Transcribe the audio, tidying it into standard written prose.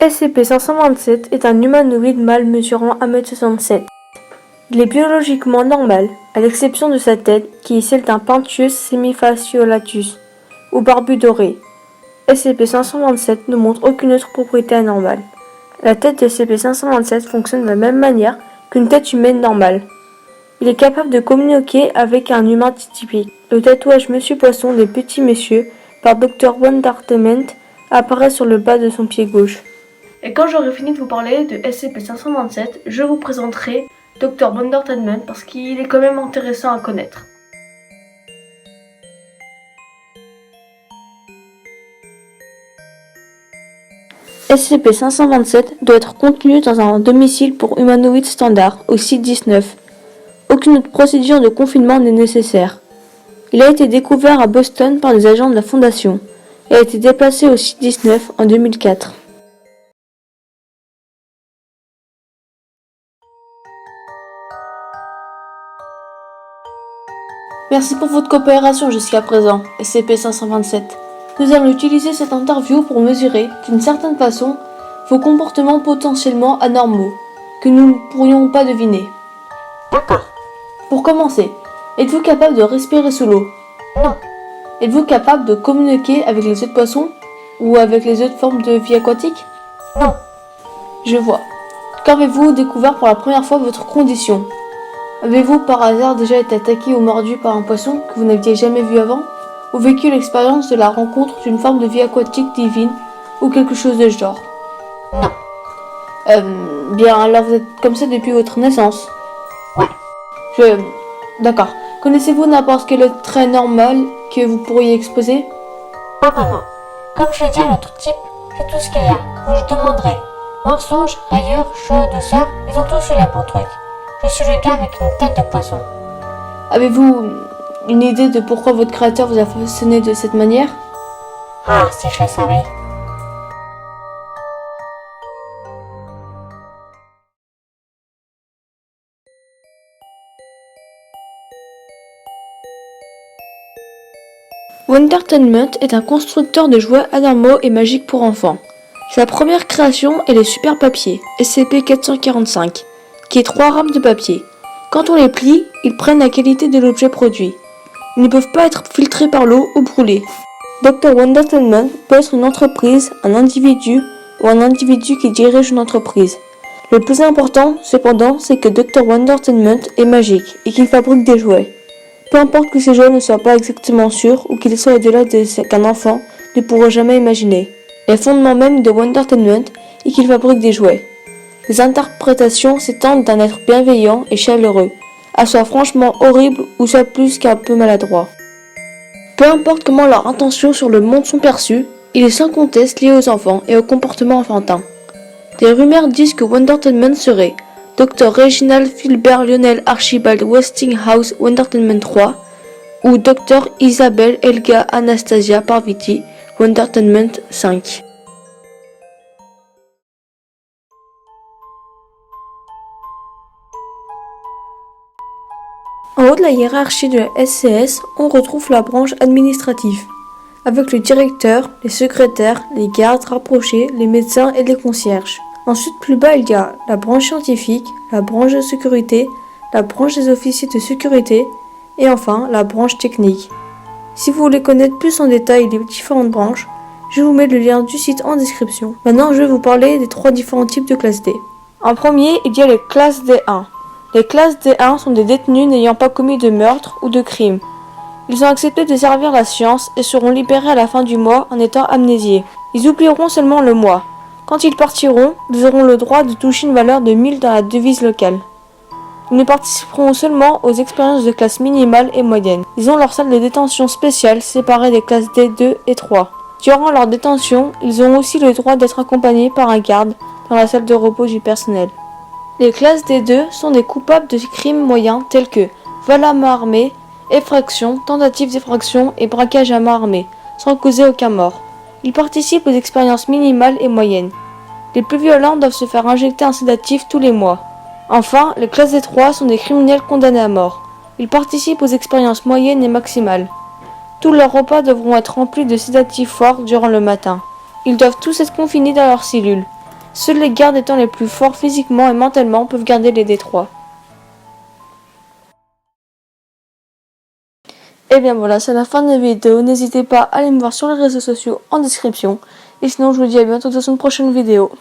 SCP-527 est un humanoïde mâle mesurant 1m67. Il est biologiquement normal, à l'exception de sa tête qui est celle d'un Pinthius semifasciolatus, ou barbu doré. SCP-527 ne montre aucune autre propriété anormale. La tête de SCP-527 fonctionne de la même manière qu'une tête humaine normale. Il est capable de communiquer avec un humain typique. Le tatouage Monsieur Poisson des Petits Messieurs par Dr. Wondertement apparaît sur le bas de son pied gauche. Et quand j'aurai fini de vous parler de SCP-527, je vous présenterai Dr. Wondertement parce qu'il est quand même intéressant à connaître. SCP-527 doit être contenu dans un domicile pour humanoïdes standard au site 19. Aucune autre procédure de confinement n'est nécessaire. Il a été découvert à Boston par des agents de la Fondation et a été déplacé au site 19 en 2004. Merci pour votre coopération jusqu'à présent, SCP-527. Nous allons utiliser cette interview pour mesurer, d'une certaine façon, vos comportements potentiellement anormaux, que nous ne pourrions pas deviner. D'accord. Pour commencer, êtes-vous capable de respirer sous l'eau? Non. Êtes-vous capable de communiquer avec les autres poissons ou avec les autres formes de vie aquatique? Non. Je vois. Quand avez-vous découvert pour la première fois votre condition? Avez-vous par hasard déjà été attaqué ou mordu par un poisson que vous n'aviez jamais vu avant? Ou vécu l'expérience de la rencontre d'une forme de vie aquatique divine ou quelque chose de ce genre? Non. Bien alors vous êtes comme ça depuis votre naissance? Ouais. D'accord. Connaissez-vous n'importe quel autre trait normal que vous pourriez exposer? Pas vraiment. Comme je l'ai dit à l'autre type, c'est tout ce qu'il y a. Je demanderai. Mensonges, rayures, chaud, douceur, ils ont tous eu la peau truc. Je suis le gars avec une tête de poisson. Avez-vous une idée de pourquoi votre créateur vous a façonné de cette manière? Ah, si je le savais. Wondertainment est un constructeur de jouets anormaux et magiques pour enfants. Sa première création est les super papiers, SCP-445, qui est 3 rames de papier. Quand on les plie, ils prennent la qualité de l'objet produit. Ils ne peuvent pas être filtrés par l'eau ou brûlés. Dr. Wondertainment peut être une entreprise, un individu ou un individu qui dirige une entreprise. Le plus important, cependant, c'est que Dr. Wondertainment est magique et qu'il fabrique des jouets. Peu importe que ces jouets ne soient pas exactement sûrs ou qu'ils soient au-delà de ce qu'un enfant ne pourrait jamais imaginer. Les fondements même de Wondertainment est qu'il fabrique des jouets. Les interprétations s'étendent d'un être bienveillant et chaleureux, à soit franchement horrible ou soit plus qu'un peu maladroit. Peu importe comment leurs intentions sur le monde sont perçues, il est sans conteste lié aux enfants et au comportement enfantin. Des rumeurs disent que Wondertainment serait Dr. Reginald Philbert Lionel Archibald Westinghouse Wondertainment III ou Dr. Isabelle Elga Anastasia Parvati Wondertainment V. En haut de la hiérarchie de la SCS, on retrouve la branche administrative, avec le directeur, les secrétaires, les gardes rapprochés, les médecins et les concierges. Ensuite, plus bas, il y a la branche scientifique, la branche de sécurité, la branche des officiers de sécurité et enfin la branche technique. Si vous voulez connaître plus en détail les différentes branches, je vous mets le lien du site en description. Maintenant, je vais vous parler des 3 différents types de classes D. En premier, il y a les classes D1. Les classes D1 sont des détenus n'ayant pas commis de meurtre ou de crime. Ils ont accepté de servir la science et seront libérés à la fin du mois en étant amnésiés. Ils oublieront seulement le mois. Quand ils partiront, ils auront le droit de toucher une valeur de 1000 dans la devise locale. Ils ne participeront seulement aux expériences de classe minimale et moyenne. Ils ont leur salle de détention spéciale séparée des classes D2 et 3. Durant leur détention, ils ont aussi le droit d'être accompagnés par un garde dans la salle de repos du personnel. Les classes D2 sont des coupables de crimes moyens tels que vol à main armée, effraction, tentative d'effraction et braquage à main armée, sans causer aucun mort. Ils participent aux expériences minimales et moyennes. Les plus violents doivent se faire injecter un sédatif tous les mois. Enfin, les classes D3 sont des criminels condamnés à mort. Ils participent aux expériences moyennes et maximales. Tous leurs repas devront être remplis de sédatifs forts durant le matin. Ils doivent tous être confinés dans leurs cellules. Seuls les gardes étant les plus forts physiquement et mentalement peuvent garder les D3. Et bien voilà, c'est la fin de la vidéo. N'hésitez pas à aller me voir sur les réseaux sociaux en description. Et sinon, je vous dis à bientôt dans une prochaine vidéo.